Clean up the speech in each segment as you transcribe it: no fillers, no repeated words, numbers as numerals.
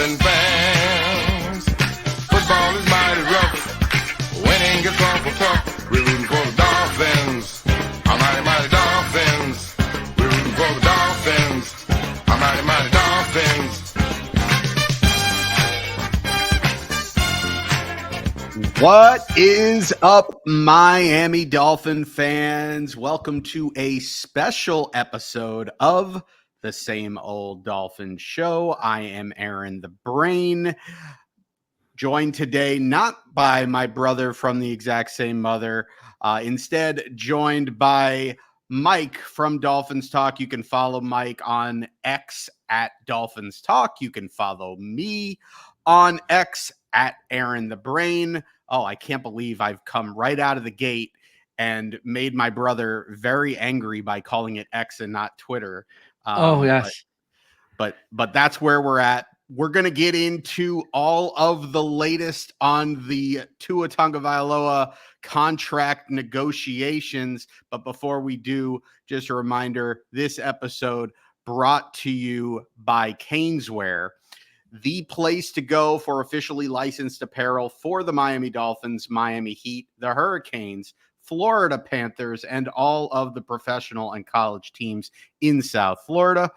Dolphin fans. Football is mighty rough. Winning gets awful tough. We're rooting for the Dolphins. Our mighty, mighty Dolphins. We're rooting for the Dolphins. Our mighty, mighty Dolphins. What is up, Miami Dolphin fans? Welcome to a special episode of the Same Old Dolphin Show. I am Aaron the Brain, joined today not by my brother from the exact same mother, instead joined by Mike from Dolphins Talk. You can follow Mike on X at Dolphins Talk. You can follow me on X at Aaron the Brain. Oh, I can't believe I've come right out of the gate and made my brother very angry by calling it X and not Twitter. Yes. But that's where we're at. We're going to get into all of the latest on the Tua Tagovailoa contract negotiations. But before we do, just a reminder, this episode brought to you by Caneswear, the place to go for officially licensed apparel for the Miami Dolphins, Miami Heat, the Hurricanes, Florida Panthers, and all of the professional and college teams in South Florida.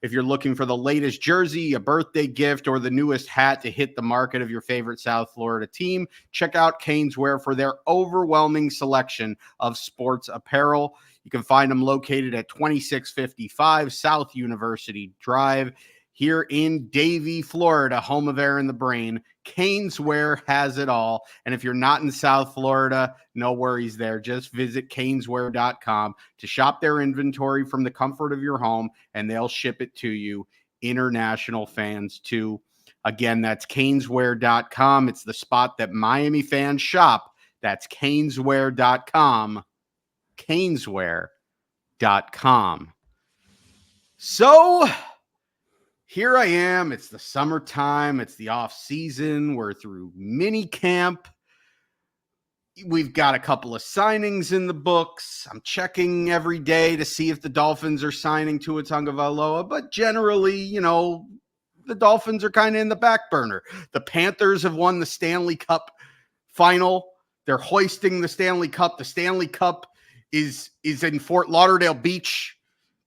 If you're looking for the latest jersey, a birthday gift, or the newest hat to hit the market of your favorite South Florida team, check out Caneswear for their overwhelming selection of sports apparel. You can find them located at 2655 South University Drive here in Davie, Florida, home of Aaron the Brain. Caneswear has it all. And if you're not in South Florida, no worries there. Just visit caneswear.com to shop their inventory from the comfort of your home, and they'll ship it to you. International fans too. Again, that's caneswear.com. It's the spot that Miami fans shop. That's caneswear.com. Caneswear.com. So here I am. It's the summertime. It's the off season. We're through mini camp. We've got a couple of signings in the books. I'm checking every day to see if the Dolphins are signing Tua Tagovailoa, but generally, the Dolphins are kind of in the back burner. The Panthers have won the Stanley Cup final. They're hoisting the Stanley Cup. The Stanley Cup is in Fort Lauderdale Beach.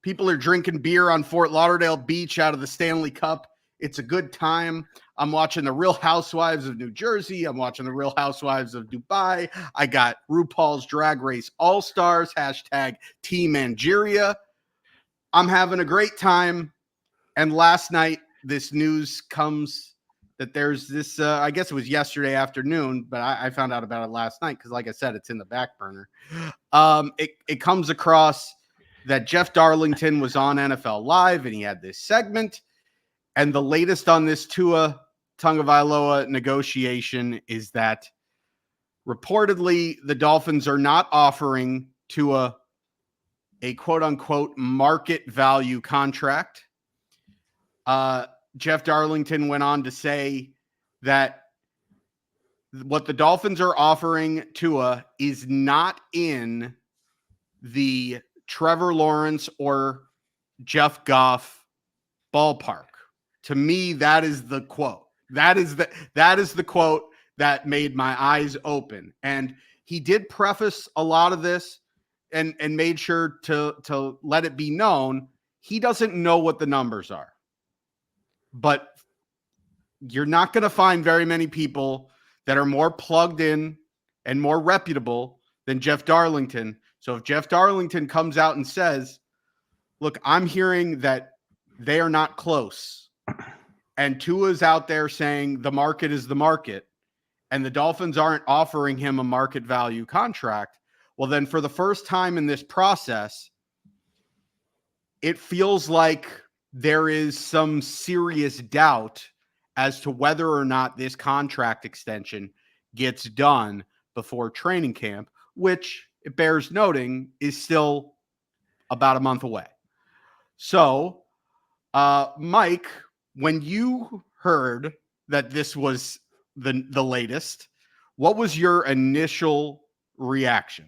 People are drinking beer on Fort Lauderdale Beach out of the Stanley Cup. It's a good time. I'm watching the Real Housewives of New Jersey. I'm watching the Real Housewives of Dubai. I got RuPaul's Drag Race All-Stars, #Team Angeria. I'm having a great time. And last night, this news comes that there's this, I guess it was yesterday afternoon, but I found out about it last night because, like I said, it's in the back burner. It comes across that Jeff Darlington was on NFL Live and he had this segment. And the latest on this Tua Tagovailoa negotiation is that reportedly the Dolphins are not offering Tua a quote unquote market value contract. Jeff Darlington went on to say that what the Dolphins are offering Tua is not in the Trevor Lawrence or Jeff Goff ballpark. To me, that is the quote. That is the quote that made my eyes open. And he did preface a lot of this and made sure to let it be known he doesn't know what the numbers are. But you're not going to find very many people that are more plugged in and more reputable than Jeff Darlington. So if Jeff Darlington comes out and says, look, I'm hearing that they are not close, and Tua's out there saying the market is the market, and the Dolphins aren't offering him a market value contract, well, then for the first time in this process, it feels like there is some serious doubt as to whether or not this contract extension gets done before training camp, which, it bears noting, is still about a month away. So, Mike, when you heard that this was the latest, what was your initial reaction?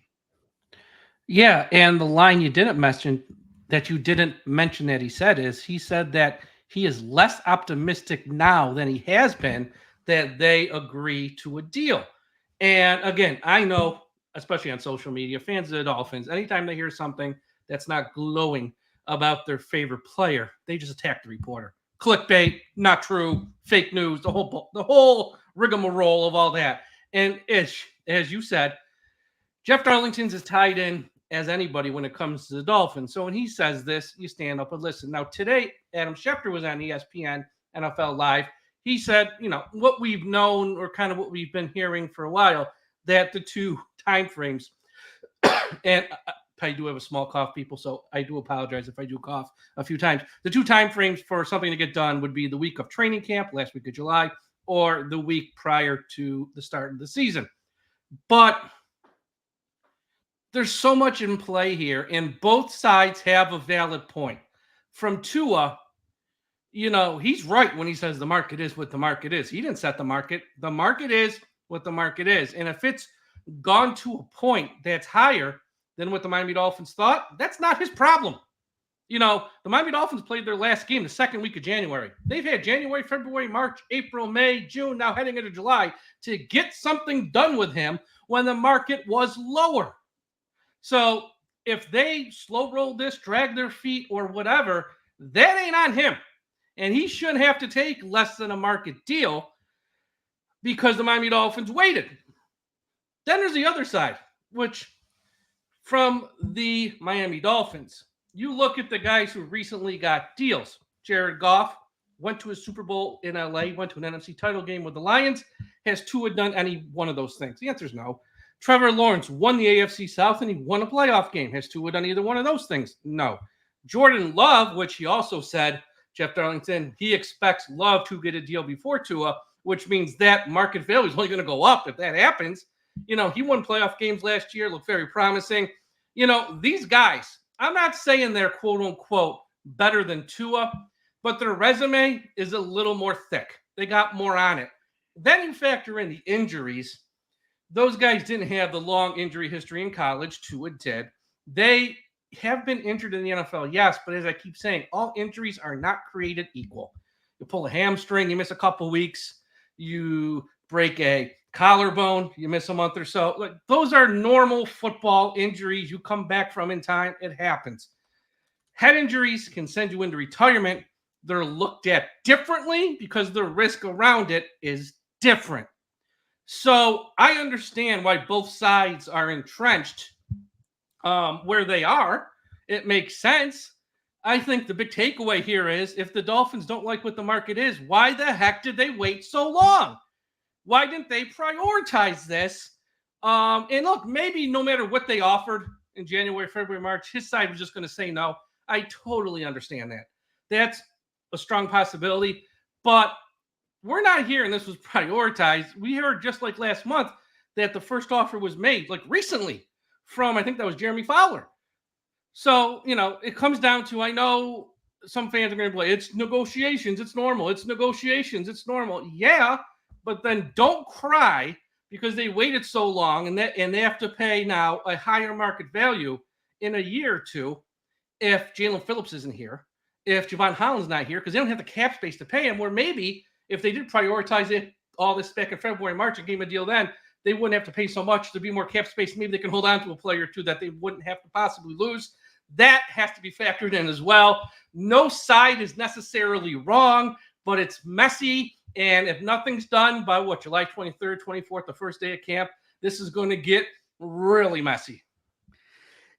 Yeah, and the line you didn't mention that he said is he said that he is less optimistic now than he has been that they agree to a deal. And again, I know, especially on social media, fans of the Dolphins, anytime they hear something that's not glowing about their favorite player, they just attack the reporter. Clickbait, not true, fake news, the whole rigmarole of all that. And as you said, Jeff Darlington's as tied in as anybody when it comes to the Dolphins. So when he says this, you stand up and listen. Now today, Adam Schefter was on ESPN NFL Live. He said, what we've known or kind of what we've been hearing for a while, that the two time frames, and I do have a small cough, people, so I do apologize if I do cough a few times. The two time frames for something to get done would be the week of training camp, last week of July, or the week prior to the start of the season. But there's so much in play here, and both sides have a valid point. From Tua, he's right when he says the market is what the market is. He didn't set the market. The market is what the market is. And if it's gone to a point that's higher than what the Miami Dolphins thought, that's not his problem. The Miami Dolphins played their last game the second week of January. They've had January, February, March, April, May, June, now heading into July to get something done with him when the market was lower. So if they slow roll this, drag their feet or whatever, that ain't on him. And he shouldn't have to take less than a market deal because the Miami Dolphins waited. Then there's the other side, which from the Miami Dolphins, you look at the guys who recently got deals. Jared Goff went to a Super Bowl in LA, went to an NFC title game with the Lions. Has Tua done any one of those things? The answer is no. Trevor Lawrence won the AFC South and he won a playoff game. Has Tua done either one of those things? No. Jordan Love, which he also said, Jeff Darlington, he expects Love to get a deal before Tua, which means that market value is only going to go up if that happens. He won playoff games last year, looked very promising. These guys, I'm not saying they're quote unquote better than Tua, but their resume is a little more thick. They got more on it. Then you factor in the injuries. Those guys didn't have the long injury history in college. Tua did. They have been injured in the NFL, yes, but as I keep saying, all injuries are not created equal. You pull a hamstring, you miss a couple weeks. You break a collarbone, you miss a month or so. Like, those are normal football injuries you come back from in time. It happens. Head injuries can send you into retirement. They're looked at differently because the risk around it is different. So I understand why both sides are entrenched where they are. It makes sense. I think the big takeaway here is if the Dolphins don't like what the market is, why the heck did they wait so long? Why didn't they prioritize this? And look, maybe no matter what they offered in January, February, March, his side was just going to say no. I totally understand that. That's a strong possibility. But we're not hearing this was prioritized. We heard just like last month that the first offer was made, like recently, from, I think that was Jeremy Fowler. So, it comes down to, I know some fans are going to be like, it's negotiations, it's normal. It's negotiations, it's normal. Yeah, but then don't cry because they waited so long and they have to pay now a higher market value in a year or two if Jalen Phillips isn't here, if Javon Holland's not here, because they don't have the cap space to pay him, where maybe if they did prioritize it, all this back in February, March, and gave him a deal then, they wouldn't have to pay so much to be more cap space. Maybe they can hold on to a player or two that they wouldn't have to possibly lose. That has to be factored in as well. No side is necessarily wrong, but it's messy. And if nothing's done by July 23rd, 24th, the first day of camp, this is going to get really messy.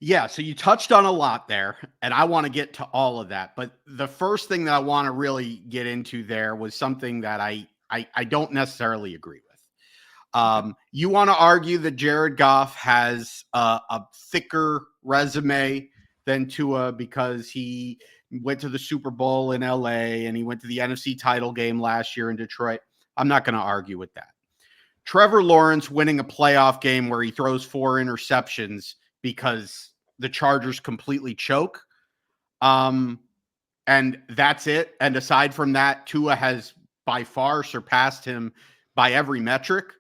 Yeah, so you touched on a lot there, and I want to get to all of that. But the first thing that I want to really get into there was something that I don't necessarily agree with. You want to argue that Jared Goff has a thicker resume than Tua because he went to the Super Bowl in LA and he went to the NFC title game last year in Detroit. I'm not going to argue with that. Trevor Lawrence winning a playoff game where he throws 4 interceptions because the Chargers completely choke. And that's it. And aside from that, Tua has by far surpassed him by every metric.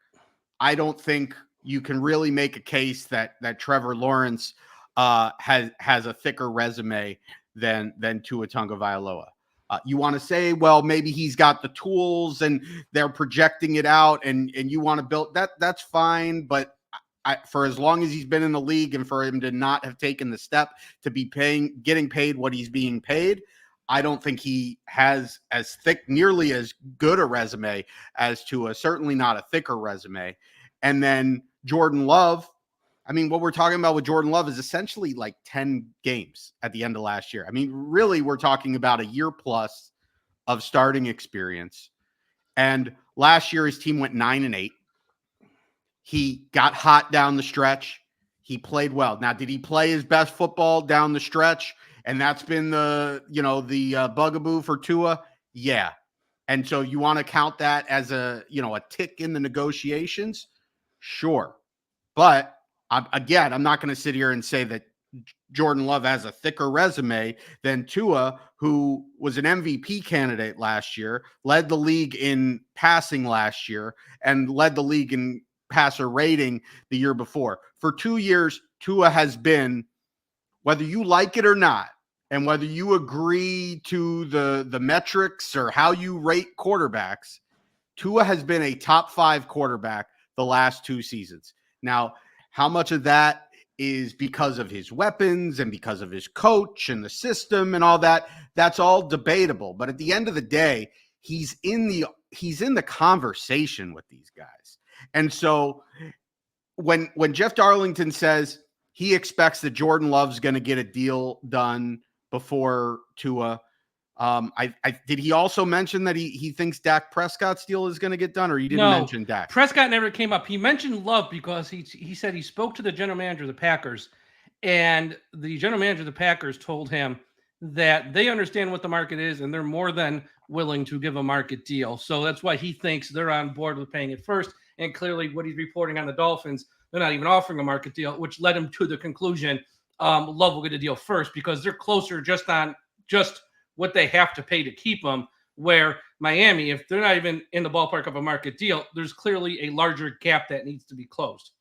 I don't think you can really make a case that Trevor Lawrence has a thicker resume than Tua Tagovailoa. You want to say, well, maybe he's got the tools and they're projecting it out and you want to build that. That's fine. But for as long as he's been in the league and for him to not have taken the step to be getting paid what he's being paid, I don't think he has as nearly as good a resume as Tua, certainly not a thicker resume. And then Jordan Love, I mean, what we're talking about with Jordan Love is essentially like 10 games at the end of last year. I mean, really, we're talking about a year plus of starting experience. And last year, his team went 9-8. He got hot down the stretch. He played well. Now, did he play his best football down the stretch? And that's been the bugaboo for Tua? Yeah. And so you want to count that as a tick in the negotiations? Sure. But I'm not going to sit here and say that Jordan Love has a thicker resume than Tua, who was an MVP candidate last year, led the league in passing last year, and led the league in passer rating the year before. For 2 years, Tua has been, whether you like it or not, and whether you agree to the metrics or how you rate quarterbacks, Tua has been a top 5 quarterback the last 2 seasons. Now, how much of that is because of his weapons and because of his coach and the system and all that? That's all debatable. But at the end of the day, he's in the conversation with these guys. And so when Jeff Darlington says he expects that Jordan Love's going to get a deal done before Tua, did he also mention that he thinks Dak Prescott's deal is going to get done, or he didn't mention Dak? Prescott never came up. He mentioned Love because he said he spoke to the general manager of the Packers, and the general manager of the Packers told him that they understand what the market is and they're more than willing to give a market deal. So that's why he thinks they're on board with paying it first. And clearly what he's reporting on the Dolphins, they're not even offering a market deal, which led him to the conclusion Love will get a deal first because they're closer just on what they have to pay to keep them, where Miami, if they're not even in the ballpark of a market deal, there's clearly a larger gap that needs to be closed.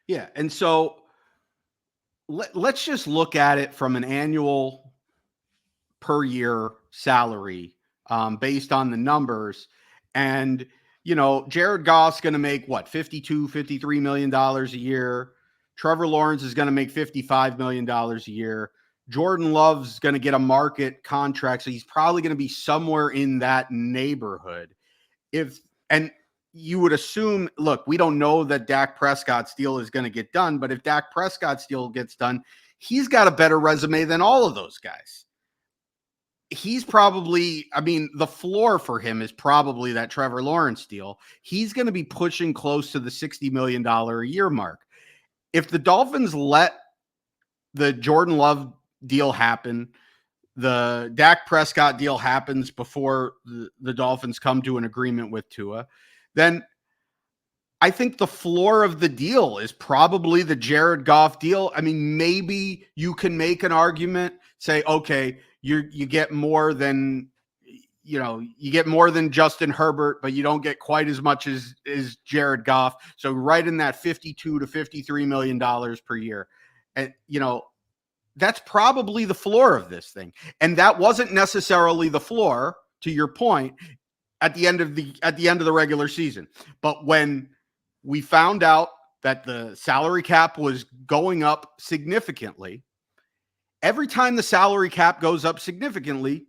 Yeah, and so let's just look at it from an annual per year salary based on the numbers. And, Jared Goff's going to make $53 million a year. Trevor Lawrence is going to make $55 million a year. Jordan Love's going to get a market contract, so he's probably going to be somewhere in that neighborhood. And you would assume, look, we don't know that Dak Prescott's deal is going to get done, but if Dak Prescott's deal gets done, he's got a better resume than all of those guys. He's probably, the floor for him is probably that Trevor Lawrence deal. He's going to be pushing close to the $60 million a year mark. If the Dolphins let the Jordan Love deal happen, the Dak Prescott deal happens before the Dolphins come to an agreement with Tua, then I think the floor of the deal is probably the Jared Goff deal. Maybe you can make an argument, say, okay, you get more than, you get more than Justin Herbert, but you don't get quite as much as Jared Goff. So right in that $52 to $53 million per year. And, that's probably the floor of this thing. And that wasn't necessarily the floor, to your point, at the end of the regular season. But when we found out that the salary cap was going up significantly, every time the salary cap goes up significantly,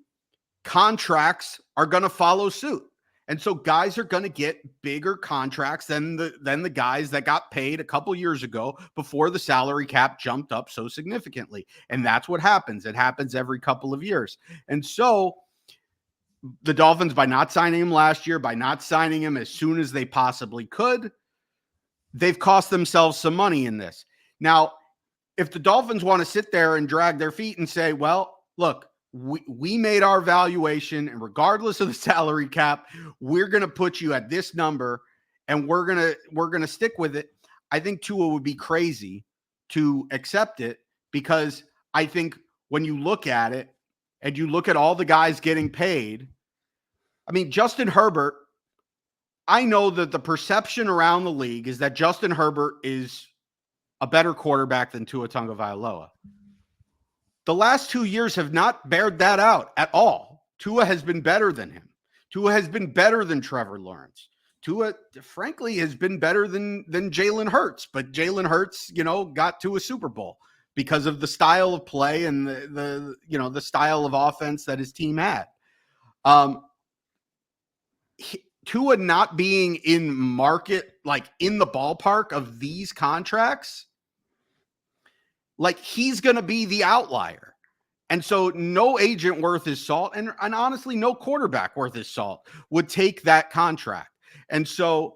contracts are going to follow suit. And so guys are going to get bigger contracts than the guys that got paid a couple years ago before the salary cap jumped up so significantly. And that's what happens. It happens every couple of years. And so the Dolphins, by not signing him last year, by not signing him as soon as they possibly could, they've cost themselves some money in this. Now, if the Dolphins want to sit there and drag their feet and say, well, look, we made our valuation, and regardless of the salary cap, we're going to put you at this number and we're going to stick with it. I think Tua would be crazy to accept it, because I think when you look at it and you look at all the guys getting paid, Justin Herbert, I know that the perception around the league is that Justin Herbert is a better quarterback than Tua Tagovailoa. The last 2 years have not bared that out at all. Tua has been better than him. Tua has been better than Trevor Lawrence. Tua, frankly, has been better than Jalen Hurts, but Jalen Hurts, got to a Super Bowl because of the style of play and the style of offense that his team had. Tua not being in market, like in the ballpark of these contracts, like he's going to be the outlier. And so no agent worth his salt, and honestly, no quarterback worth his salt would take that contract. And so,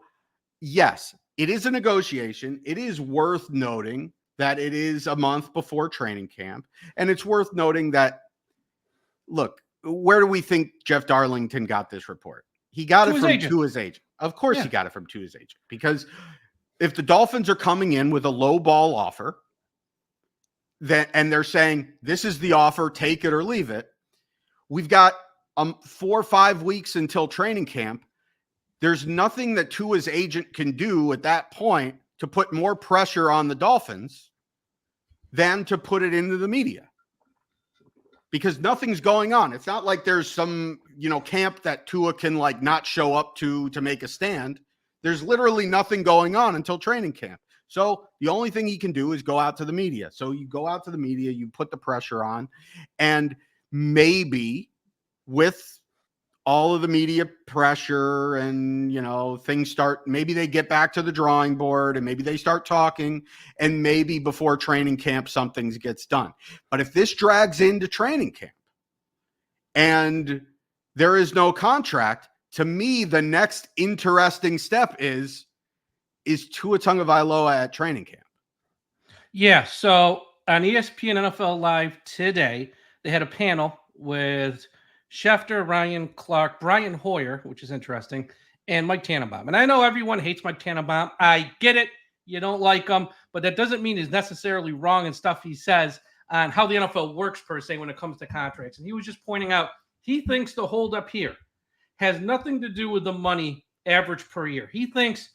yes, it is a negotiation. It is worth noting that it is a month before training camp. And it's worth noting that, look, where do we think Jeff Darlington got this report? He got it from Tua's agent. Of course he got it from Tua's agent. Because if the Dolphins are coming in with a low ball offer, and they're saying, this is the offer, take it or leave it. We've got 4 or 5 weeks until training camp. There's nothing that Tua's agent can do at that point to put more pressure on the Dolphins than to put it into the media. Because nothing's going on. It's not like there's some, camp that Tua can not show up to make a stand. There's literally nothing going on until training camp. So the only thing he can do is go out to the media. So you go out to the media, you put the pressure on, and maybe with all of the media pressure and, things maybe they get back to the drawing board and maybe they start talking, and maybe before training camp, something gets done. But if this drags into training camp and there is no contract, to me, the next interesting step is Tua Tagovailoa at training camp? Yeah, so on ESPN NFL Live today, they had a panel with Schefter, Ryan Clark, Brian Hoyer, which is interesting, and Mike Tannenbaum. And I know everyone hates Mike Tannenbaum. I get it. You don't like him, but that doesn't mean he's necessarily wrong in stuff he says on how the NFL works, per se, when it comes to contracts. And he was just pointing out, he thinks the holdup here has nothing to do with the money average per year. He thinks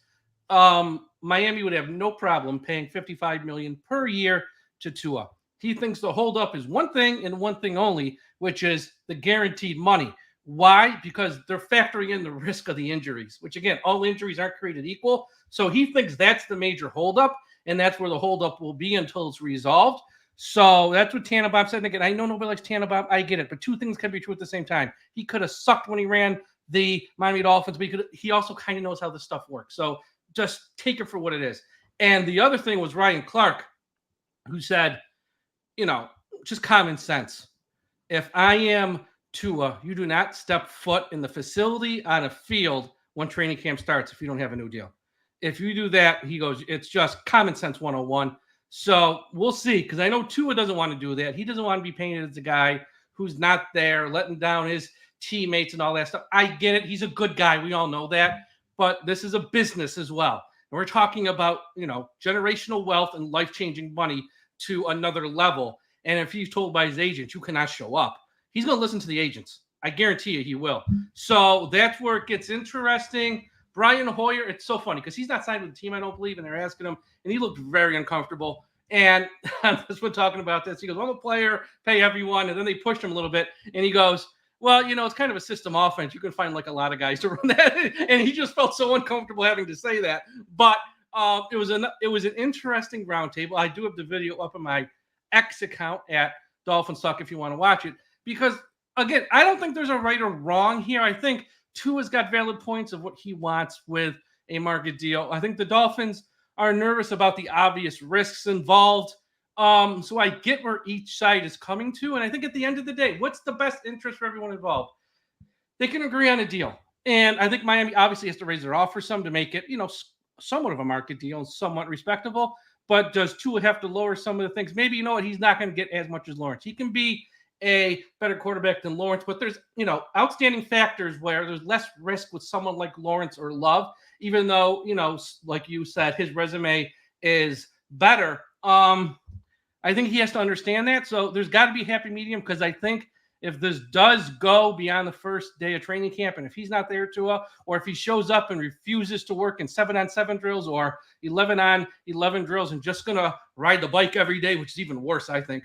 Miami would have no problem paying $55 million per year to Tua. He thinks the holdup is one thing and one thing only, which is the guaranteed money. Why? Because they're factoring in the risk of the injuries, which, again, all injuries aren't created equal. So he thinks that's the major holdup, and that's where the holdup will be until it's resolved. So that's what Tannenbaum said. And again, I know nobody likes Tannenbaum. I get it. But two things can be true at the same time. He could have sucked when he ran the Miami Dolphins, but he also kind of knows how this stuff works. So just take it for what it is. And the other thing was Ryan Clark, who said, just common sense. If I am Tua, you do not step foot in the facility on a field when training camp starts if you don't have a new deal. If you do that, he goes, it's just common sense 101. So we'll see, because I know Tua doesn't want to do that. He doesn't want to be painted as a guy who's not there, letting down his teammates and all that stuff. I get it. He's a good guy. We all know that. But this is a business as well. And we're talking about, generational wealth and life-changing money to another level. And if he's told by his agent, you cannot show up, he's going to listen to the agents. I guarantee you he will. So that's where it gets interesting. Brian Hoyer, it's so funny because he's not signed with the team, I don't believe, and they're asking him, and he looked very uncomfortable. And as we're talking about this, he goes, I'm a player, pay everyone. And then they pushed him a little bit, and he goes, well, it's kind of a system offense. You can find a lot of guys to run that. And he just felt so uncomfortable having to say that. But it was an interesting roundtable. I do have the video up on my X account at DolphinsTalk if you want to watch it. Because, again, I don't think there's a right or wrong here. I think Tua's got valid points of what he wants with a market deal. I think the Dolphins are nervous about the obvious risks involved. So I get where each side is coming to. And I think at the end of the day, what's the best interest for everyone involved? They can agree on a deal. And I think Miami obviously has to raise their offer some to make it, somewhat of a market deal and somewhat respectable. But does Tua have to lower some of the things? Maybe, he's not going to get as much as Lawrence. He can be a better quarterback than Lawrence, but there's, outstanding factors where there's less risk with someone like Lawrence or Love, even though, like you said, his resume is better. I think he has to understand that. So there's got to be a happy medium, because I think if this does go beyond the first day of training camp, and if he's not there, Tua, or if he shows up and refuses to work in 7-on-7 drills or 11-on-11 drills and just going to ride the bike every day, which is even worse, I think,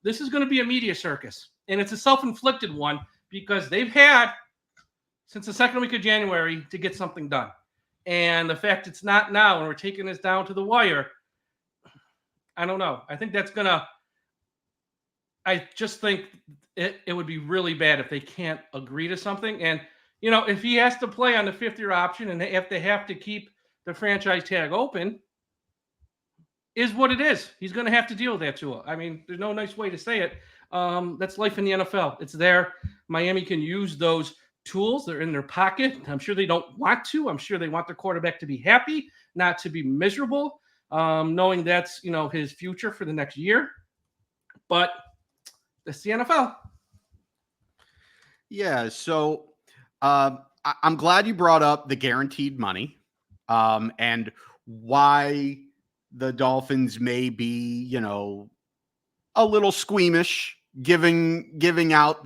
this is going to be a media circus. And it's a self-inflicted one, because they've had since the second week of January to get something done. And the fact it's not now and we're taking this down to the wire, I don't know. I think that's going to – I just think it would be really bad if they can't agree to something. And, you know, if he has to play on the fifth-year option and if they have to keep the franchise tag open, is what it is. He's going to have to deal with that, Tua. I mean, there's no nice way to say it. That's life in the NFL. It's there. Miami can use those tools. They're in their pocket. I'm sure they don't want to. I'm sure they want their quarterback to be happy, not to be miserable, knowing that's, you know, his future for the next year. But that's the NFL. Yeah, so I'm glad you brought up the guaranteed money and why the Dolphins may be, you know, a little squeamish giving out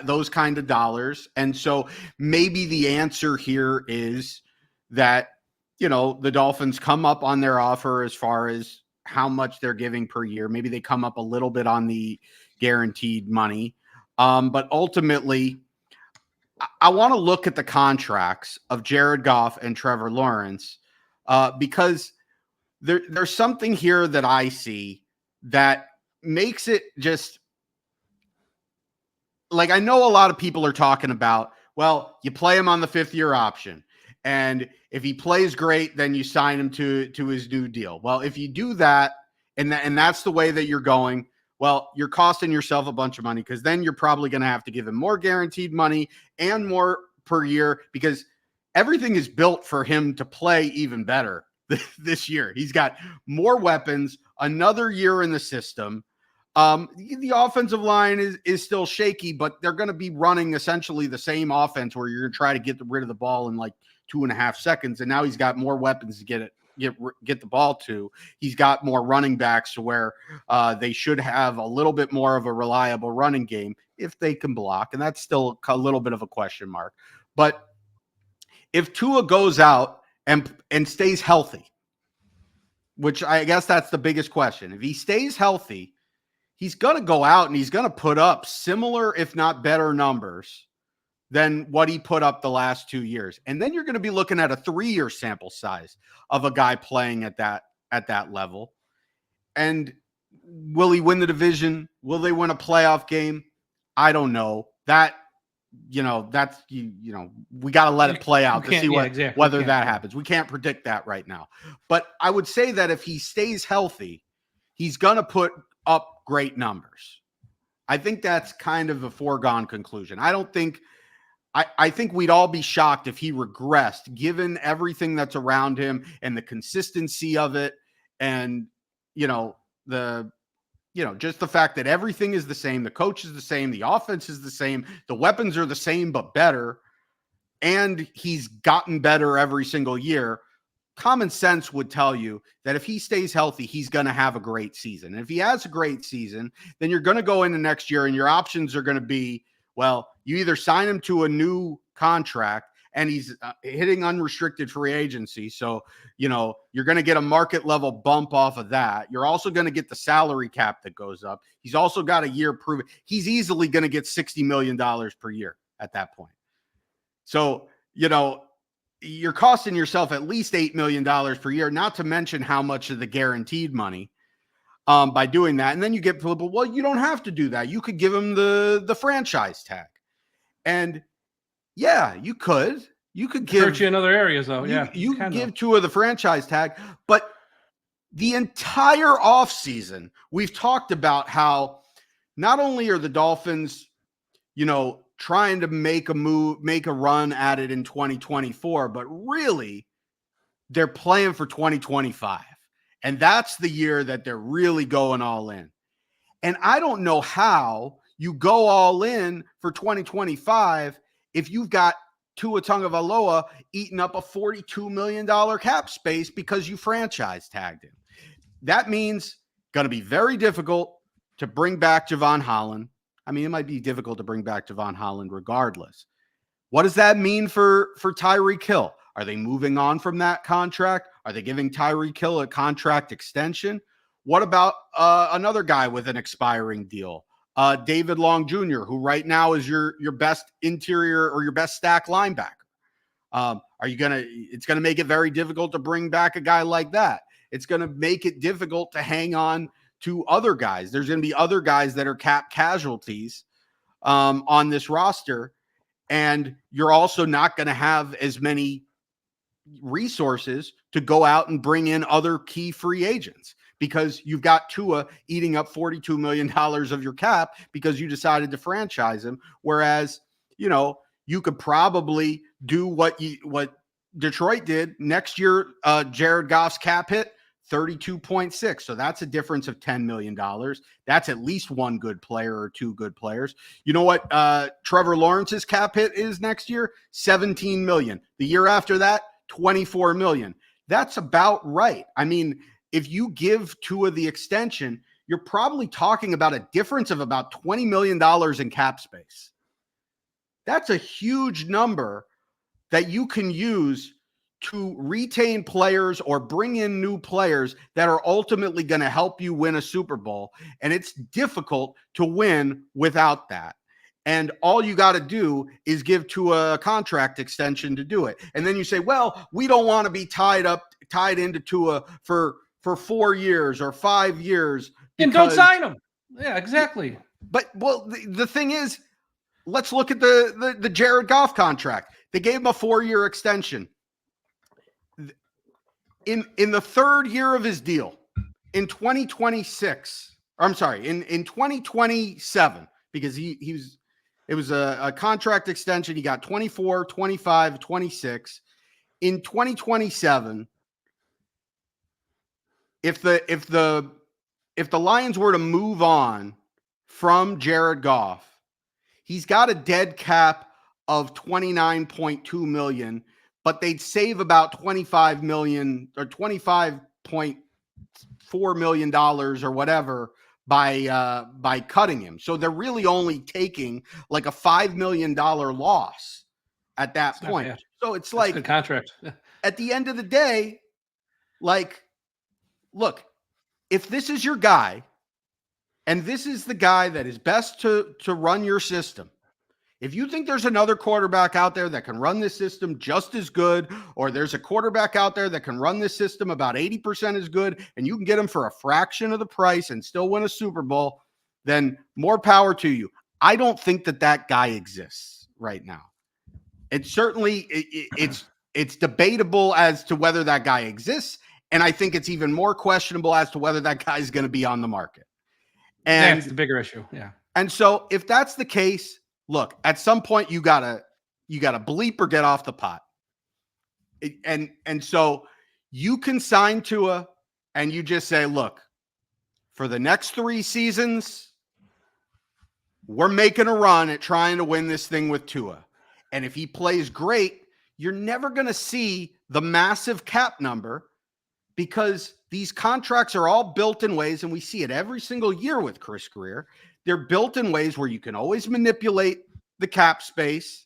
those kind of dollars. And so maybe the answer here is that, you know, the Dolphins come up on their offer as far as how much they're giving per year. Maybe they come up a little bit on the guaranteed money. But ultimately, I want to look at the contracts of Jared Goff and Trevor Lawrence because there's something here that I see that makes it just like, I know a lot of people are talking about, well, you play him on the fifth-year option. And if he plays great, then you sign him to his new deal. Well, if you do that, and that's the way that you're going, well, you're costing yourself a bunch of money because then you're probably going to have to give him more guaranteed money and more per year because everything is built for him to play even better this year. He's got more weapons, another year in the system. The offensive line is still shaky, but they're going to be running essentially the same offense where you're going to try to get rid of the ball in like 2.5 seconds. And now he's got more weapons to get the ball to. He's got more running backs to where they should have a little bit more of a reliable running game if they can block. And that's still a little bit of a question mark. But if Tua goes out and stays healthy, which I guess that's the biggest question. If he stays healthy, he's going to go out and he's going to put up similar, if not better numbers than what he put up the last 2 years. And then you're going to be looking at a 3-year sample size of a guy playing at that level. And will he win the division? Will they win a playoff game? I don't know. That, you know, that's, you know, we got to let it play out to see whether that happens. We can't predict that right now. But I would say that if he stays healthy, he's going to put up great numbers. I think that's kind of a foregone conclusion. I think we'd all be shocked if he regressed, given everything that's around him and the consistency of it. And, just the fact that everything is the same. The coach is the same. The offense is the same. The weapons are the same, but better. And he's gotten better every single year. Common sense would tell you that if he stays healthy, he's going to have a great season. And if he has a great season, then you're going to go into next year and your options are going to be, well, you either sign him to a new contract and he's hitting unrestricted free agency. So, you're going to get a market level bump off of that. You're also going to get the salary cap that goes up. He's also got a year proven. He's easily going to get $60 million per year at that point. So, you're costing yourself at least $8 million per year, not to mention how much of the guaranteed money by doing that. And then you get people, well, you don't have to do that. You could give him the franchise tag. And yeah, you could give hurt you in other areas though. You could give Tua the franchise tag, but the entire offseason, we've talked about how not only are the Dolphins, trying to make a run at it in 2024, but really they're playing for 2025. And that's the year that they're really going all in. And I don't know how you go all in for 2025 if you've got Tua Tagovailoa eating up a $42 million cap space because you franchise tagged him. That means going to be very difficult to bring back Javon Holland. I mean, it might be difficult to bring back Javon Holland regardless. What does that mean for Tyreek Hill? Are they moving on from that contract? Are they giving Tyreek Hill a contract extension? What about another guy with an expiring deal? David Long Jr., who right now is your best interior or your best stack linebacker. It's going to make it very difficult to bring back a guy like that. It's going to make it difficult to hang on to other guys. There's going to be other guys that are cap casualties on this roster. And you're also not going to have as many resources to go out and bring in other key free agents because you've got Tua eating up $42 million of your cap because you decided to franchise him. Whereas, you could probably do what Detroit did next year. Jared Goff's cap hit 32.6. So that's a difference of $10 million. That's at least one good player or two good players. You know what Trevor Lawrence's cap hit is next year? 17 million. The year after that, 24 million. That's about right. I mean, if you give Tua the extension, you're probably talking about a difference of about $20 million in cap space. That's a huge number that you can use to retain players or bring in new players that are ultimately going to help you win a Super Bowl. And it's difficult to win without that. And all you got to do is give Tua a contract extension to do it. And then you say, well, we don't want to be tied into Tua for 4 years or 5 years. And don't sign him. Yeah, exactly. But the thing is, let's look at the Jared Goff contract. They gave him a 4-year extension. In the third year of his deal, in 2026, I'm sorry, in 2027, because it was a contract extension. He got 24, 25, 26. In 2027, if the Lions were to move on from Jared Goff, he's got a dead cap of $29.2 million, but they'd save about $25 million or $25.4 million or whatever by cutting him. So they're really only taking like a $5 million loss at that point. So it's like a contract. At the end of the day, like, look, if this is your guy and this is the guy that is best to run your system, if you think there's another quarterback out there that can run this system just as good, or there's a quarterback out there that can run this system about 80% as good, and you can get him for a fraction of the price and still win a Super Bowl, then more power to you. I don't think that guy exists right now. It's certainly it's debatable as to whether that guy exists, and I think it's even more questionable as to whether that guy is going to be on the market. And that's the bigger issue. Yeah. And so if that's the case, look, at some point you gotta bleep or get off the pot. And so you can sign Tua and you just say, look, for the next 3 seasons, we're making a run at trying to win this thing with Tua. And if he plays great, you're never going to see the massive cap number because these contracts are all built in ways, and we see it every single year with Chris Grier. They're built in ways where you can always manipulate the cap space.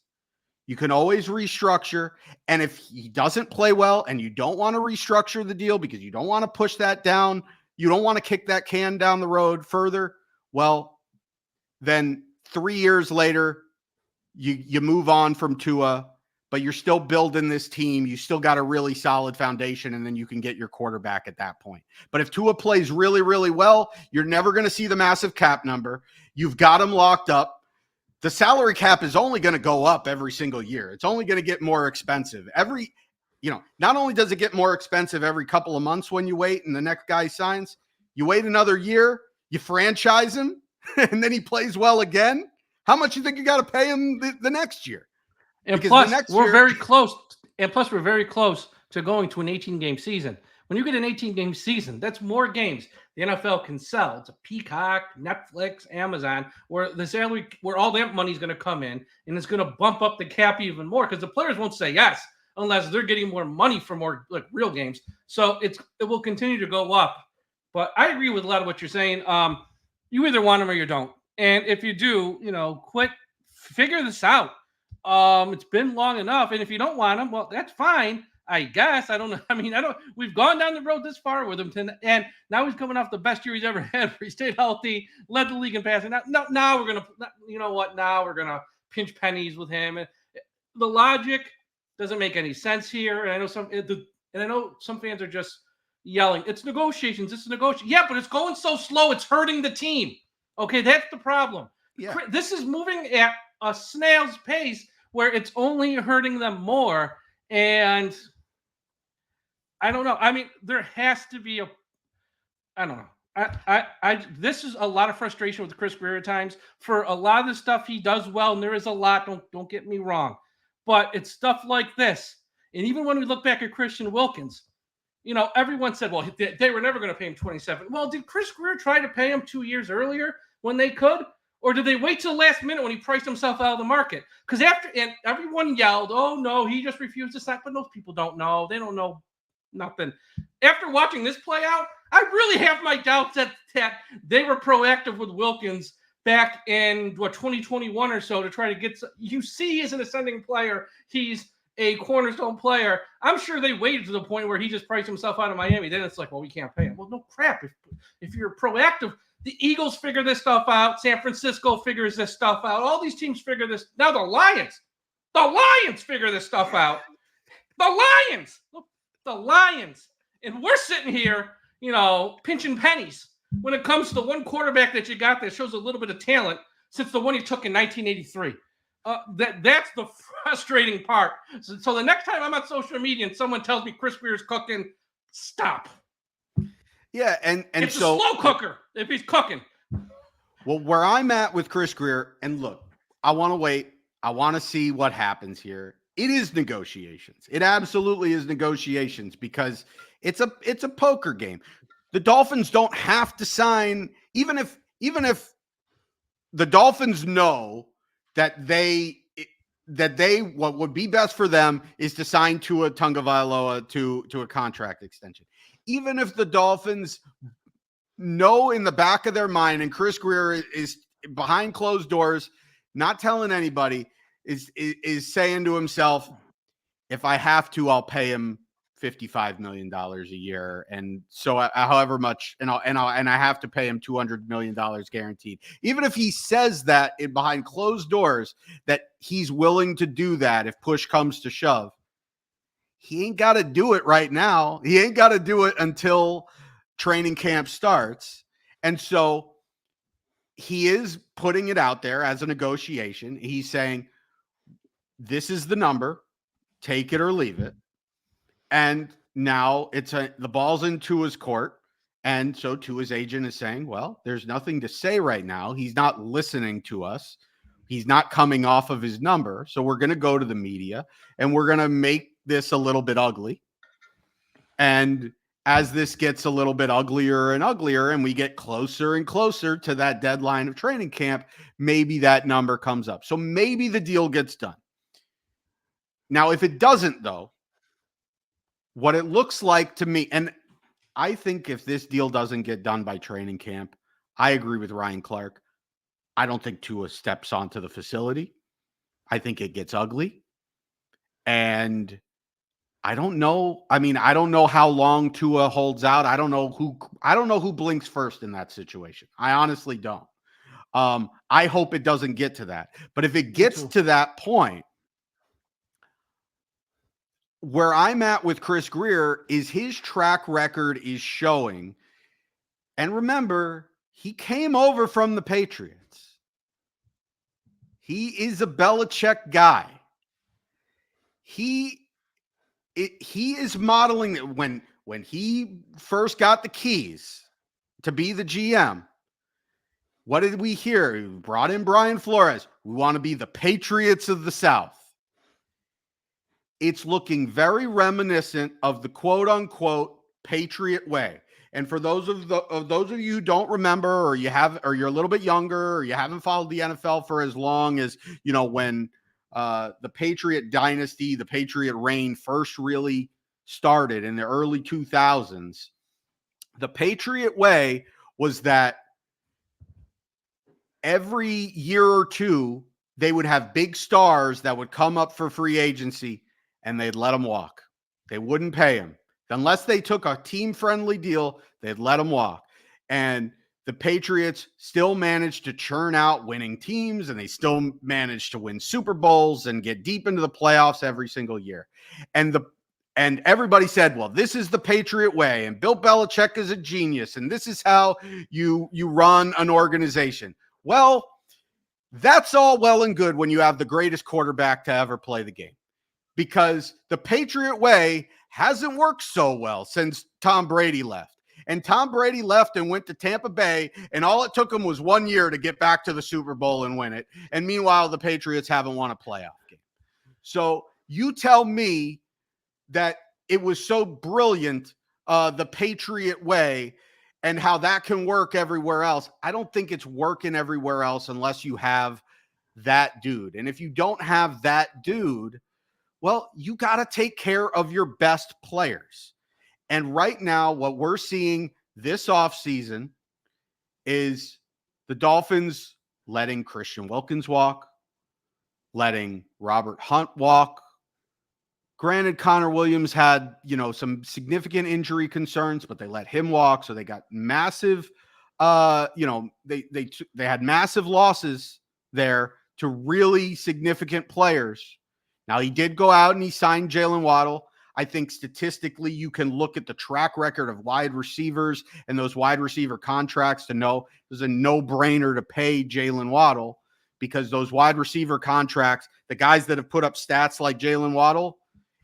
You can always restructure. And if he doesn't play well and you don't want to restructure the deal because you don't want to push that down, you don't want to kick that can down the road further, well, then 3 years later, you move on from Tua, but you're still building this team. You still got a really solid foundation, and then you can get your quarterback at that point. But if Tua plays really, really well, you're never going to see the massive cap number. You've got him locked up. The salary cap is only going to go up every single year. It's only going to get more expensive. Not only does it get more expensive every couple of months when you wait and the next guy signs, you wait another year, you franchise him, and then he plays well again. How much you think you got to pay him the next year? And plus, we're very close. And plus, we're very close to going to an 18-game season. When you get an 18-game season, that's more games the NFL can sell. It's a Peacock, Netflix, Amazon, where all that money is going to come in, and it's going to bump up the cap even more because the players won't say yes unless they're getting more money for more like real games. So it will continue to go up. But I agree with a lot of what you're saying. You either want them or you don't. And if you do, figure this out. It's been long enough. And if you don't want them, well, that's fine. I guess. I don't know. I mean, we've gone down the road this far with him, and now he's coming off the best year he's ever had where he stayed healthy, led the league in passing. Now we're going to, you know what? Now we're going to pinch pennies with him. And the logic doesn't make any sense here. And I know some fans are just yelling, it's negotiations. Yeah, but it's going so slow. It's hurting the team. Okay. That's the problem. Yeah. This is moving at a snail's pace where it's only hurting them more. And I don't know. I mean, there has to be I don't know. This is a lot of frustration with Chris Grier at times. For a lot of the stuff he does well, and there is a lot, don't get me wrong. But it's stuff like this. And even when we look back at Christian Wilkins, you know, everyone said, well, they were never going to pay him $27. Well, did Chris Grier try to pay him 2 years earlier when they could? Or did they wait till the last minute when he priced himself out of the market? Because and everyone yelled, oh, no, he just refused to sign. But those people don't know. They don't know nothing. After watching this play out, I really have my doubts that they were proactive with Wilkins back in 2021 or so to try to get. You see, he's an ascending player. He's a cornerstone player. I'm sure they waited to the point where he just priced himself out of Miami. Then it's like, well, we can't pay him. Well, no crap. If you're proactive, the Eagles figure this stuff out. San Francisco figures this stuff out. All these teams figure this. Now the Lions figure this stuff out. The Lions. And we're sitting here, you know, pinching pennies when it comes to one quarterback that you got that shows a little bit of talent since the one you took in 1983. That's the frustrating part. So the next time I'm on social media and someone tells me Chris Grier's cooking, stop. Yeah, and it's so a slow cooker if he's cooking. Well, where I'm at with Chris Grier, and look, I want to wait. I want to see what happens here. It is negotiations. It absolutely is negotiations because it's a poker game. The Dolphins don't have to sign, even if the Dolphins know that what would be best for them is to sign Tua Tagovailoa to a contract extension. Even if the Dolphins know in the back of their mind, and Chris Grier is behind closed doors, not telling anybody, is saying to himself, if I have to, I'll pay him $55 million a year. And so however much, and I have to pay him $200 million guaranteed. Even if he says that behind closed doors, that he's willing to do that if push comes to shove, he ain't got to do it right now. He ain't got to do it until training camp starts. And so he is putting it out there as a negotiation. He's saying, this is the number, take it or leave it. And now the ball's in Tua's court. And so Tua's agent is saying, well, there's nothing to say right now. He's not listening to us. He's not coming off of his number. So we're going to go to the media and we're going to make this a little bit ugly. And as this gets a little bit uglier and uglier and we get closer and closer to that deadline of training camp, maybe that number comes up. So maybe the deal gets done. Now, if it doesn't, though, what it looks like to me, and I think if this deal doesn't get done by training camp, I agree with Ryan Clark. I don't think Tua steps onto the facility. I think it gets ugly. And I don't know. I mean, I don't know how long Tua holds out. I don't know who blinks first in that situation. I honestly don't. I hope it doesn't get to that. But if it gets to that point, where I'm at with Chris Grier is his track record is showing. And remember, he came over from the Patriots. He is a Belichick guy. He is modeling when he first got the keys to be the GM. What did we hear? He brought in Brian Flores. We want to be the Patriots of the South. It's looking very reminiscent of the quote unquote Patriot Way. And for those of you who don't remember, or you're a little bit younger, or you haven't followed the NFL for as long as, you know, when the Patriot dynasty, the Patriot reign first really started in the early 2000s, the Patriot Way was that every year or two, they would have big stars that would come up for free agency and they'd let them walk. They wouldn't pay him. Unless they took a team-friendly deal, they'd let him walk. And the Patriots still managed to churn out winning teams, and they still managed to win Super Bowls and get deep into the playoffs every single year. And everybody said, well, this is the Patriot way, and Bill Belichick is a genius, and this is how you run an organization. Well, that's all well and good when you have the greatest quarterback to ever play the game, because the Patriot way hasn't worked so well since Tom Brady left. And Tom Brady left and went to Tampa Bay, and all it took him was 1 year to get back to the Super Bowl and win it. And meanwhile, the Patriots haven't won a playoff game. So you tell me that it was so brilliant, the Patriot way, and how that can work everywhere else. I don't think it's working everywhere else unless you have that dude. And if you don't have that dude, well, you got to take care of your best players. And right now, what we're seeing this offseason is the Dolphins letting Christian Wilkins walk, letting Robert Hunt walk. Granted, Connor Williams had, some significant injury concerns, but they let him walk. So they got massive, they had massive losses there to really significant players. Now, he did go out and he signed Jaylen Waddle. I think statistically, you can look at the track record of wide receivers and those wide receiver contracts to know there's a no-brainer to pay Jaylen Waddle, because those wide receiver contracts, the guys that have put up stats like Jaylen Waddle,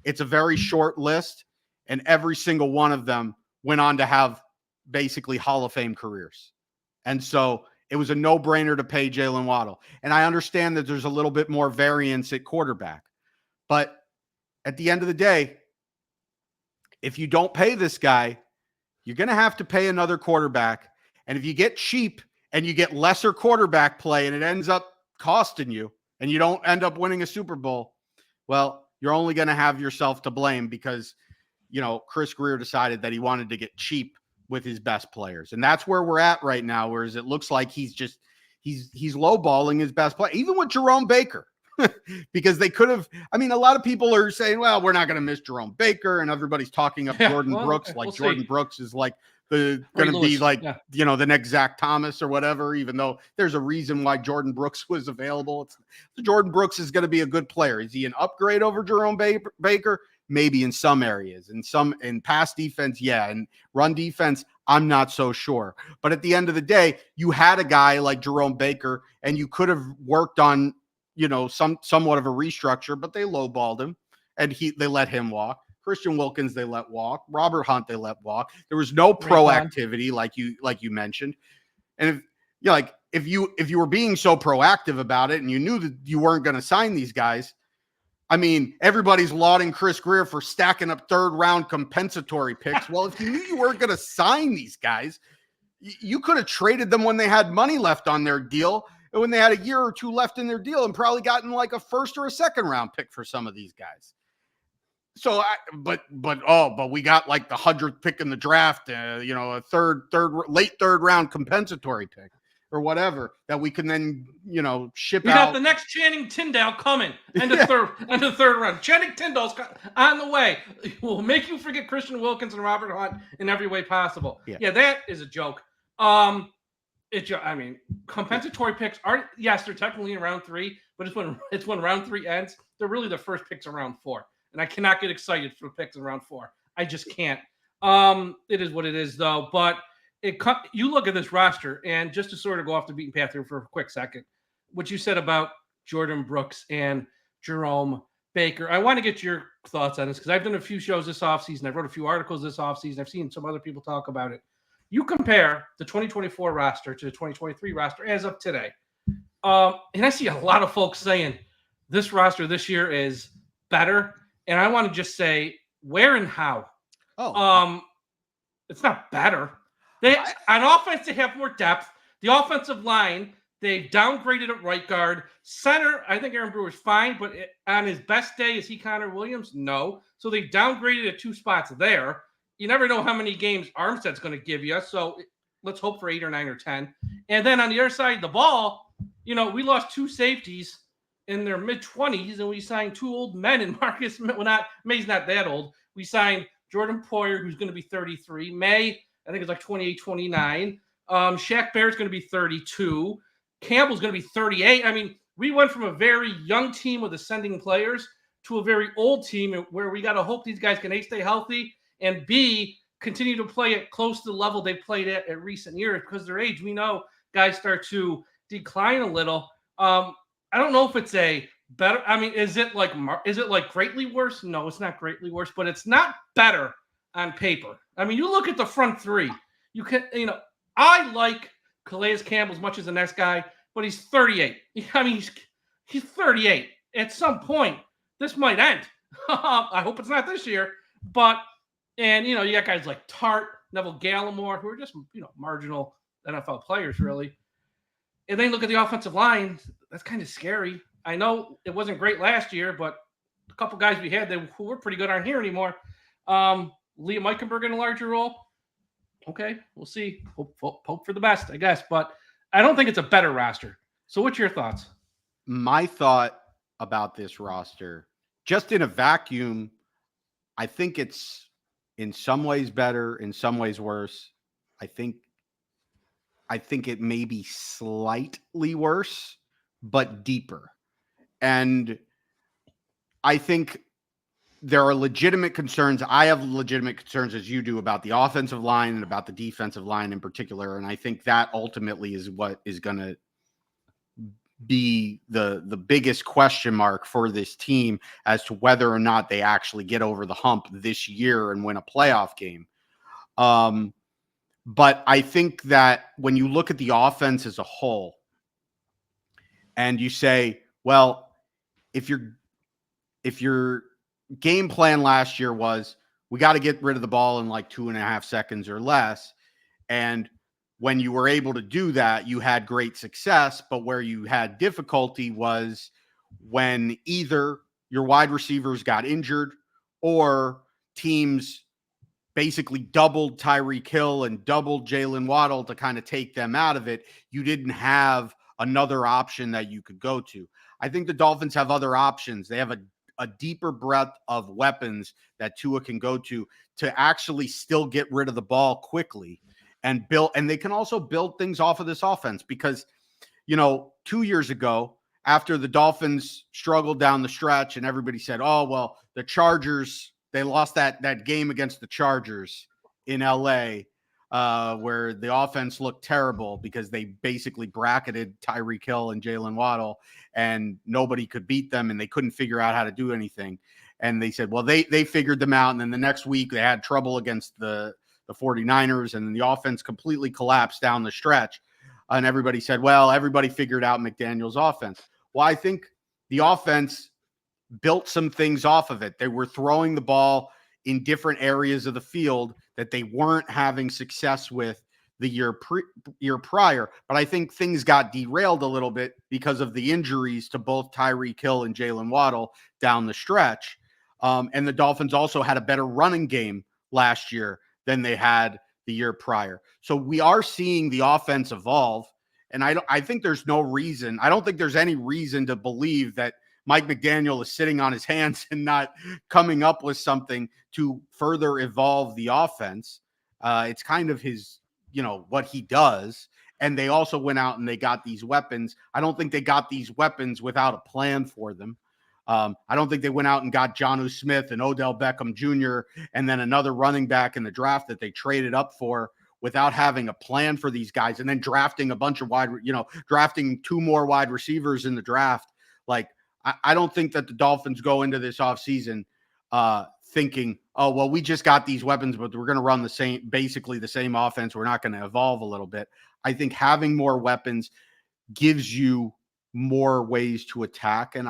it's a very short list, and every single one of them went on to have basically Hall of Fame careers. And so it was a no-brainer to pay Jaylen Waddle. And I understand that there's a little bit more variance at quarterback. But at the end of the day, if you don't pay this guy, you're going to have to pay another quarterback. And if you get cheap and you get lesser quarterback play and it ends up costing you and you don't end up winning a Super Bowl, well, you're only going to have yourself to blame because, Chris Grier decided that he wanted to get cheap with his best players. And that's where we're at right now, whereas it looks like he's lowballing his best player, even with Jerome Baker. Because they could have, a lot of people are saying, well, we're not going to miss Jerome Baker, and everybody's talking up Jordan Brooks, like Jordan Brooks is like going to be like, the next Zach Thomas or whatever, even though there's a reason why Jordan Brooks was available. Jordan Brooks is going to be a good player. Is he an upgrade over Jerome Baker? Maybe in some areas, in pass defense. Yeah. And run defense, I'm not so sure. But at the end of the day, you had a guy like Jerome Baker, and you could have worked on, somewhat of a restructure, but they lowballed him and they let him walk. Christian Wilkins, they let walk. Robert Hunt, they let walk. There was no proactivity like you mentioned. And if you were being so proactive about it and you knew that you weren't going to sign these guys, everybody's lauding Chris Grier for stacking up third-round compensatory picks. Well, if you knew you weren't going to sign these guys, you could have traded them when they had money left on their deal, and when they had a year or two left in their deal, and probably gotten like a first or a second-round pick for some of these guys. So, but we got like the 100th pick in the draft, a late third-round compensatory pick or whatever that we can then, ship out. We got the next Channing Tindall coming in the third round. Channing Tindall's on the way. We'll make you forget Christian Wilkins and Robert Hunt in every way possible. Yeah, that is a joke. Compensatory picks aren't. Yes, they're technically in round 3, but it's when round 3 ends. They're really the first picks in round 4, and I cannot get excited for picks in round 4. I just can't. It is what it is, though. But you look at this roster, and just to sort of go off the beaten path here for a quick second, what you said about Jordan Brooks and Jerome Baker, I want to get your thoughts on this because I've done a few shows this offseason. I've wrote a few articles this offseason. I've seen some other people talk about it. You compare the 2024 roster to the 2023 roster as of today. And I see a lot of folks saying this roster this year is better. And I want to just say where and how. It's not better. On offense, they have more depth. The offensive line, they've downgraded at right guard. Center, I think Aaron Brewer's fine, but on his best day, is he Connor Williams? No. So they downgraded at 2 spots there. You never know how many games Armstead's going to give you. So let's hope for 8 or 9 or 10. And then on the other side of the ball, we lost 2 safeties in their mid-20s, and we signed 2 old men in Marcus. May's not that old. We signed Jordan Poyer, who's going to be 33. May, I think it's like 28, 29. Shaq Barrett's going to be 32. Campbell's going to be 38. I mean, we went from a very young team with ascending players to a very old team where we got to hope these guys can A, stay healthy, and B, continue to play at close to the level they've played at recent years because their age. We know guys start to decline a little. I don't know if it's a better. I mean, is it like greatly worse? No, it's not greatly worse, but it's not better on paper. I mean, you look at the front three. I like Calais Campbell as much as the next guy, but he's 38. I mean, he's 38. At some point, this might end. I hope it's not this year, but you got guys like Tart, Neville Gallimore, who are just marginal NFL players, really. And then look at the offensive line. That's kind of scary. I know it wasn't great last year, but a couple guys we had who were pretty good aren't here anymore. Liam Eichenberg in a larger role. Okay, we'll see. Hope for the best, I guess. But I don't think it's a better roster. So what's your thoughts? My thought about this roster, just in a vacuum, I think it's in some ways better, in some ways worse. I think it may be slightly worse, but deeper. And I think there are legitimate concerns. I have legitimate concerns, as you do, about the offensive line and about the defensive line in particular. And I think that ultimately is what is going to be the biggest question mark for this team as to whether or not they actually get over the hump this year and win a playoff game. But I think that when you look at the offense as a whole and you say, well, if your game plan last year was we got to get rid of the ball in like 2.5 seconds or less, and when you were able to do that, you had great success, but where you had difficulty was when either your wide receivers got injured or teams basically doubled Tyreek Hill and doubled Jaylen Waddle to kind of take them out of it. You didn't have another option that you could go to. I think the Dolphins have other options. They have a deeper breadth of weapons that Tua can go to actually still get rid of the ball quickly and build. And they can also build things off of this offense because, 2 years ago, after the Dolphins struggled down the stretch and everybody said, oh, well, the Chargers, they lost that game against the Chargers in LA, where the offense looked terrible because they basically bracketed Tyreek Hill and Jaylen Waddle and nobody could beat them and they couldn't figure out how to do anything. And they said, well, they figured them out. And then the next week they had trouble against the 49ers and the offense completely collapsed down the stretch. And everybody said, well, everybody figured out McDaniel's offense. Well, I think the offense built some things off of it. They were throwing the ball in different areas of the field that they weren't having success with the year prior. But I think things got derailed a little bit because of the injuries to both Tyreek Hill and Jaylen Waddle down the stretch. And the Dolphins also had a better running game last year than they had the year prior. So we are seeing the offense evolve. And I think there's no reason. I don't think there's any reason to believe that Mike McDaniel is sitting on his hands and not coming up with something to further evolve the offense. It's kind of his, what he does. And they also went out and they got these weapons. I don't think they got these weapons without a plan for them. I don't think they went out and got Jonnu Smith and Odell Beckham Jr. and then another running back in the draft that they traded up for without having a plan for these guys and then drafting a bunch of drafting 2 more wide receivers in the draft. Like, I don't think that the Dolphins go into this offseason thinking, oh, well, we just got these weapons, but we're going to run basically the same offense. We're not going to evolve a little bit. I think having more weapons gives you more ways to attack. And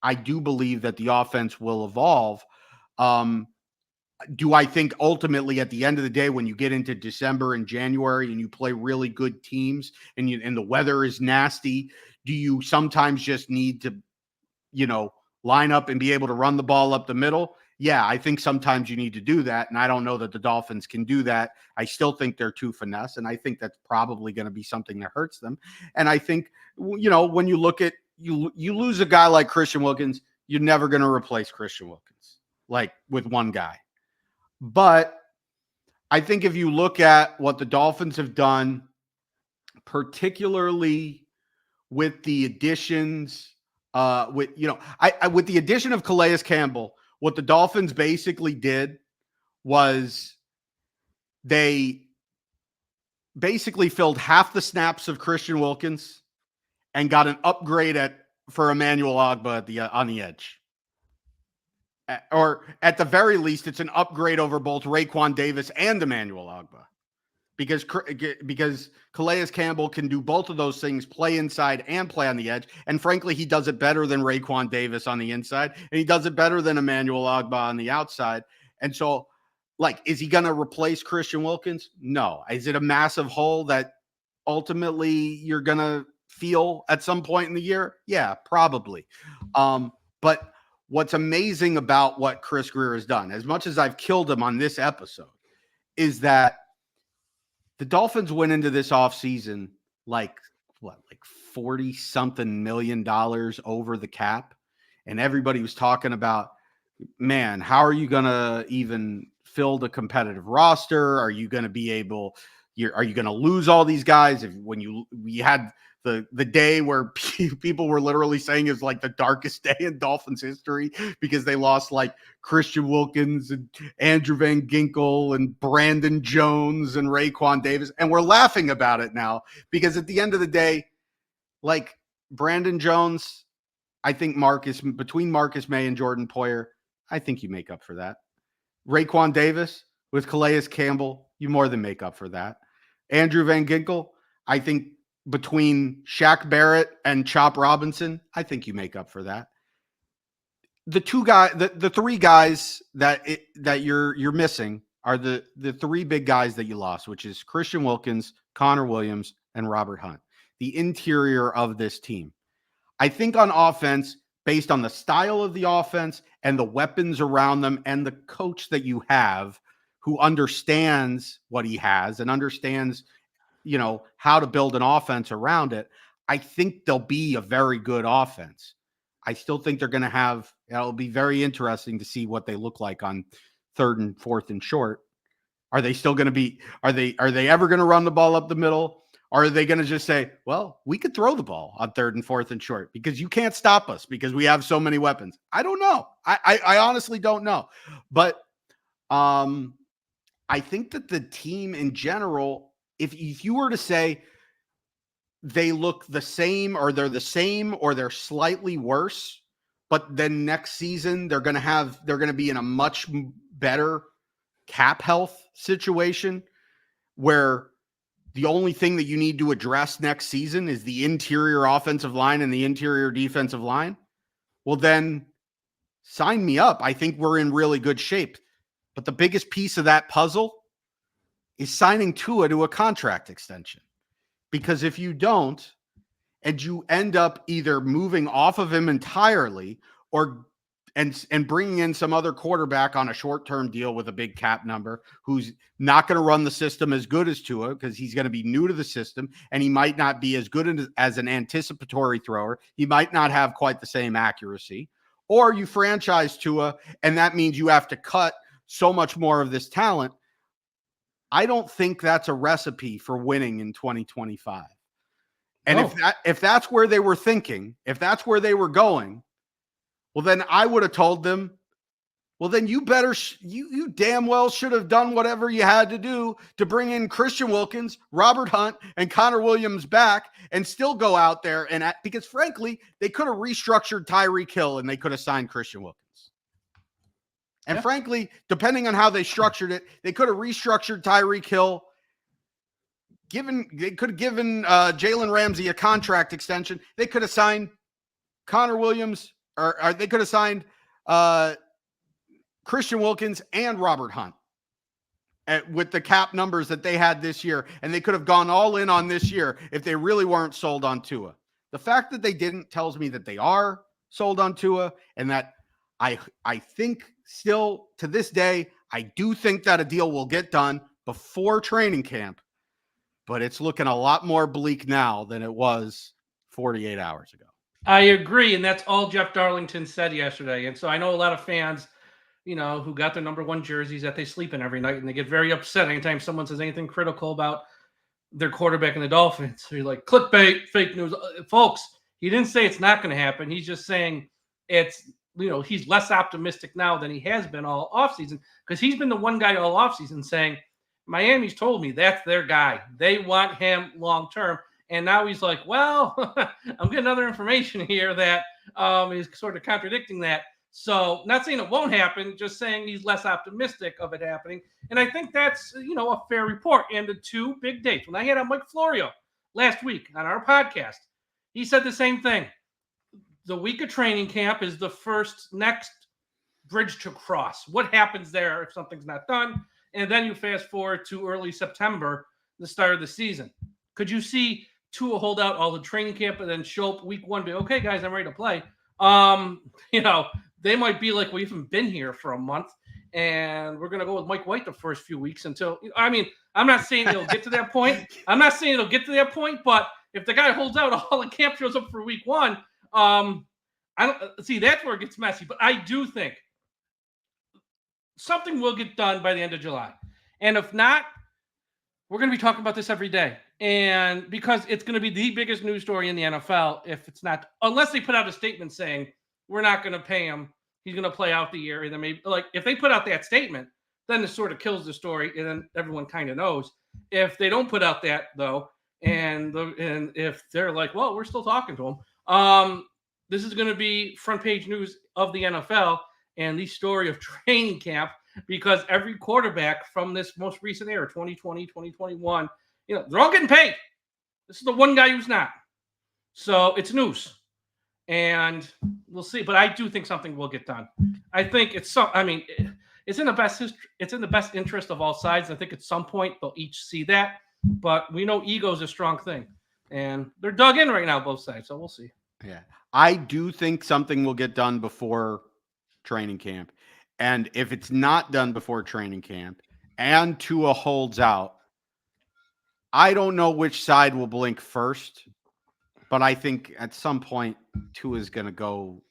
I do believe that the offense will evolve. Do I think ultimately at the end of the day, when you get into December and January and you play really good teams and the weather is nasty, do you sometimes just need to, line up and be able to run the ball up the middle? Yeah, I think sometimes you need to do that. And I don't know that the Dolphins can do that. I still think they're too finesse. And I think that's probably going to be something that hurts them. And I think, when you look at, you lose a guy like Christian Wilkins, you're never going to replace Christian Wilkins, like with one guy. But I think if you look at what the Dolphins have done, particularly with the additions, with the addition of Calais Campbell, what the Dolphins basically did was they basically filled half the snaps of Christian Wilkins and got an upgrade for Emmanuel Ogbah on the edge. Or at the very least, it's an upgrade over both Raekwon Davis and Emmanuel Ogbah. Because Calais Campbell can do both of those things, play inside and play on the edge. And frankly, he does it better than Raekwon Davis on the inside. And he does it better than Emmanuel Ogbah on the outside. And so, is he going to replace Christian Wilkins? No. Is it a massive hole that ultimately you're going to feel at some point in the year? Yeah, probably. But what's amazing about what Chris Grier has done, as much as I've killed him on this episode, is that the Dolphins went into this offseason like 40-something million dollars over the cap. And everybody was talking about, man, how are you going to even fill the competitive roster? Are you going to be able, are you going to lose all these guys? We had the day where people were literally saying is like the darkest day in Dolphins history because they lost like Christian Wilkins and Andrew Van Ginkel and Brandon Jones and Raekwon Davis. And we're laughing about it now because at the end of the day, like Brandon Jones, I think between Marcus May and Jordan Poyer, I think you make up for that. Raekwon Davis with Calais Campbell, you more than make up for that. Andrew Van Ginkel, I think between Shaq Barrett and Chop Robinson, I think you make up for that. The three guys that you're missing are the three big guys that you lost, which is Christian Wilkins, Connor Williams, and Robert Hunt, the interior of this team. I think on offense, based on the style of the offense and the weapons around them and the coach that you have who understands what he has and understands, how to build an offense around it, I think they'll be a very good offense. I still think they're going to it'll be very interesting to see what they look like on 3rd and 4th and short. Are they still going to are they ever going to run the ball up the middle? Or are they going to just say, well, we could throw the ball on 3rd and 4th and short because you can't stop us because we have so many weapons? I don't know. I honestly don't know. But I think that the team in general, if you were to say they look the same or they're the same or they're slightly worse, but then next season they're going to be in a much better cap health situation where the only thing that you need to address next season is the interior offensive line and the interior defensive line, well, then sign me up. I think we're in really good shape. But the biggest piece of that puzzle is signing Tua to a contract extension. Because if you don't, and you end up either moving off of him entirely and bringing in some other quarterback on a short-term deal with a big cap number who's not going to run the system as good as Tua because he's going to be new to the system and he might not be as good as an anticipatory thrower. He might not have quite the same accuracy. Or you franchise Tua, and that means you have to cut so much more of this talent. I don't think that's a recipe for winning in 2025. And if that's where they were thinking, if that's where they were going, well, then I would have told them, well, then you damn well should have done whatever you had to do to bring in Christian Wilkins, Robert Hunt, and Connor Williams back and still go out there because frankly, they could have restructured Tyreek Hill and they could have signed Christian Wilkins. And frankly, depending on how they structured it, they could have restructured Tyreek Hill. They could have given Jaylen Ramsey a contract extension. They could have signed Connor Williams, or they could have signed Christian Wilkins and Robert Hunt with the cap numbers that they had this year. And they could have gone all in on this year if they really weren't sold on Tua. The fact that they didn't tells me that they are sold on Tua, and that I think still to this day, I do think that a deal will get done before training camp, but it's looking a lot more bleak now than it was 48 hours ago. I agree, and that's all Jeff Darlington said yesterday. And so I know a lot of fans who got their number 1 jerseys that they sleep in every night, and they get very upset anytime someone says anything critical about their quarterback and the Dolphins. So you're like, clickbait, fake news. Folks, he didn't say it's not going to happen. He's just saying it's, he's less optimistic now than he has been all offseason, because he's been the one guy all offseason saying, Miami's told me that's their guy. They want him long term. And now he's like, well, I'm getting other information here that is sort of contradicting that. So not saying it won't happen, just saying he's less optimistic of it happening. And I think that's, a fair report. And the 2 big dates, when I had on Mike Florio last week on our podcast, he said the same thing. The week of training camp is the next bridge to cross. What happens there if something's not done? And then you fast forward to early September, the start of the season. Could you see Tua hold out all the training camp and then show up week 1, be okay, guys, I'm ready to play? They might be like, we haven't been here for a month, and we're going to go with Mike White the first few weeks until – I'm not saying it'll get to that point. But if the guy holds out all the camp, shows up for week 1, I don't see, that's where it gets messy. But I do think something will get done by the end of July. And if not, we're going to be talking about this every day. And because it's going to be the biggest news story in the NFL, if it's not, unless they put out a statement saying, we're not going to pay him, he's going to play out the year. And then maybe, like, if they put out that statement, then it sort of kills the story, and then everyone kind of knows. If they don't put out that, though, and if they're like, well, we're still talking to him, this is going to be front page news of the NFL and the story of training camp, because every quarterback from this most recent era, 2020, 2021, they're all getting paid. This is the one guy who's not. So it's news. And we'll see. But I do think something will get done. I think it's in the best interest of all sides. I think at some point they'll each see that. But we know ego is a strong thing. And they're dug in right now, both sides. So we'll see. Yeah. I do think something will get done before training camp. And if it's not done before training camp and Tua holds out, I don't know which side will blink first. But I think at some point, Tua is going to go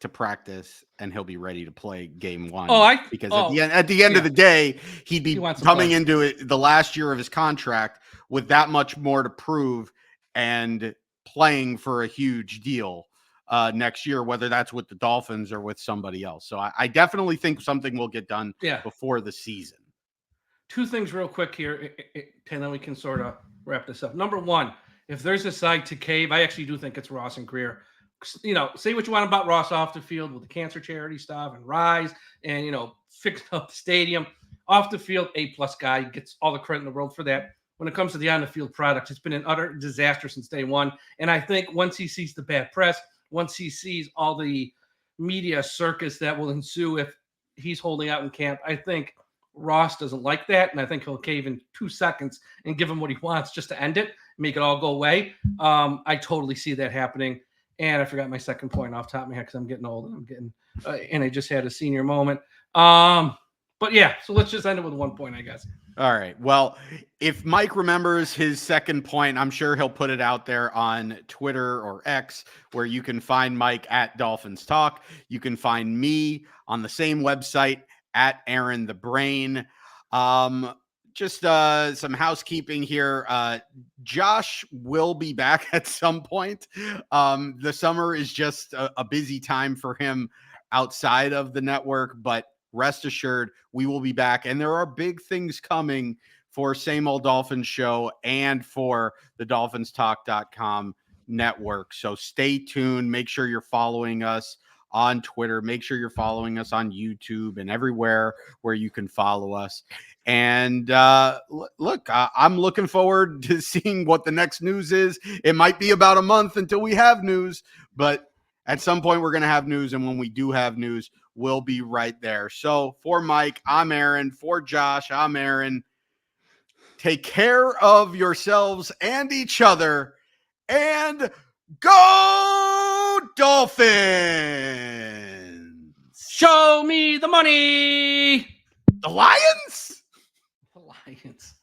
to practice and he'll be ready to play game 1. Because at the end of the day, he'd be coming into the last year of his contract with that much more to prove and playing for a huge deal next year, whether that's with the Dolphins or with somebody else. So I definitely think something will get done before the season. 2 things real quick here, and then we can sort of wrap this up. Number 1, if there's a side to cave, I actually do think it's Ross and Grier. Say what you want about Ross off the field with the cancer charity stuff and Rise and, fixing up the stadium. Off the field, A-plus guy, gets all the credit in the world for that. When it comes to the on-the-field product, it's been an utter disaster since day one. And I think once he sees the bad press, once he sees all the media circus that will ensue if he's holding out in camp, I think Ross doesn't like that. And I think he'll cave in 2 seconds and give him what he wants just to end it, make it all go away. I totally see that happening. And I forgot my second point off the top of my head because I'm getting old and and I just had a senior moment. But yeah, so let's just end it with 1 point, I guess. All right. Well, if Mike remembers his second point, I'm sure he'll put it out there on Twitter or X, where you can find Mike at DolphinsTalk. You can find me on the same website at Aaron the Brain. Just some housekeeping here. Josh will be back at some point. The summer is just a busy time for him outside of the network, but rest assured, we will be back. And there are big things coming for Same Old Dolphins Show and for the DolphinsTalk.com network. So stay tuned. Make sure you're following us on Twitter. Make sure you're following us on YouTube and everywhere where you can follow us. And look, I'm looking forward to seeing what the next news is. It might be about a month until we have news, but at some point we're going to have news. And when we do have news, we'll be right there. So for Mike, I'm Aaron. For Josh, I'm Aaron. Take care of yourselves and each other, and go Dolphins! Show me the money! The Lions? The Lions.